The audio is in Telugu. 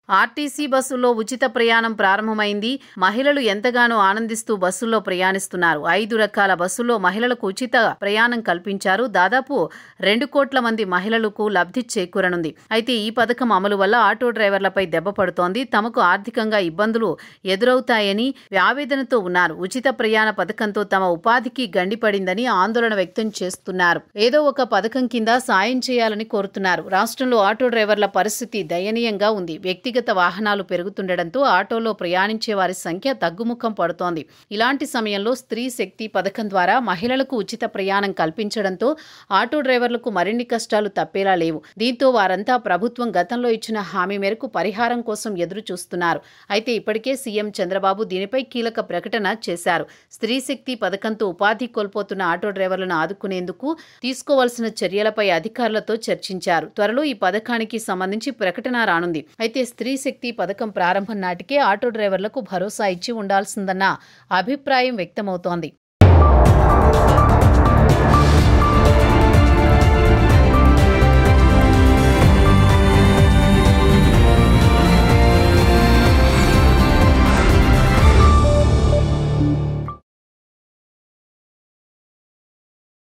ఆర్టీసీ బస్సుల్లో ఉచిత ప్రయాణం ప్రారంభమైంది. మహిళలు ఎంతగానో ఆనందిస్తూ బస్సుల్లో ప్రయాణిస్తున్నారు. 5 రకాల బస్సుల్లో మహిళలకు ఉచిత ప్రయాణం కల్పించారు. దాదాపు 2 కోట్ల మంది మహిళలకు లబ్ధి చేకూరనుంది. అయితే ఈ పథకం అమలు వల్ల ఆటో డ్రైవర్లపై దెబ్బ పడుతోంది. తమకు ఆర్థికంగా ఇబ్బందులు ఎదురవుతాయని ఆవేదనతో ఉన్నారు. ఉచిత ప్రయాణ పథకంతో తమ ఉపాధికి గండిపడిందని ఆందోళన వ్యక్తం చేస్తున్నారు. ఏదో ఒక పథకం కింద సాయం చేయాలని కోరుతున్నారు. రాష్ట్రంలో ఆటో డ్రైవర్ల పరిస్థితి దయనీయంగా ఉంది. వ్యక్తిగత వాహనాలు పెరుగుతుండటంతో ఆటోలో ప్రయాణించే వారి సంఖ్య తగ్గుముఖం పడుతోంది. ఇలాంటి సమయంలో స్త్రీ శక్తి పథకం ద్వారా మహిళలకు ఉచిత ప్రయాణం కల్పించడంతో ఆటో డ్రైవర్లకు మరిన్ని కష్టాలు తప్పేలా లేవు. దీంతో వారంతా ప్రభుత్వం గతంలో ఇచ్చిన హామీ మేరకు పరిహారం కోసం ఎదురు చూస్తున్నారు. అయితే ఇప్పటికే సీఎం చంద్రబాబు దీనిపై కీలక ప్రకటన చేశారు. స్త్రీ శక్తి పథకంతో ఉపాధి కోల్పోతున్న ఆటో డ్రైవర్లను ఆదుకునేందుకు తీసుకోవాల్సిన చర్యలపై అధికారులతో చర్చించారు. త్వరలో ఈ పథకానికి సంబంధించి ప్రకటన రానుంది. అయితే స్త్రీ శక్తి పథకం ప్రారంభం నాటికే ఆటో డ్రైవర్లకు భరోసా ఇచ్చి ఉండాల్సిందన్న అభిప్రాయం వ్యక్తమవుతోంది.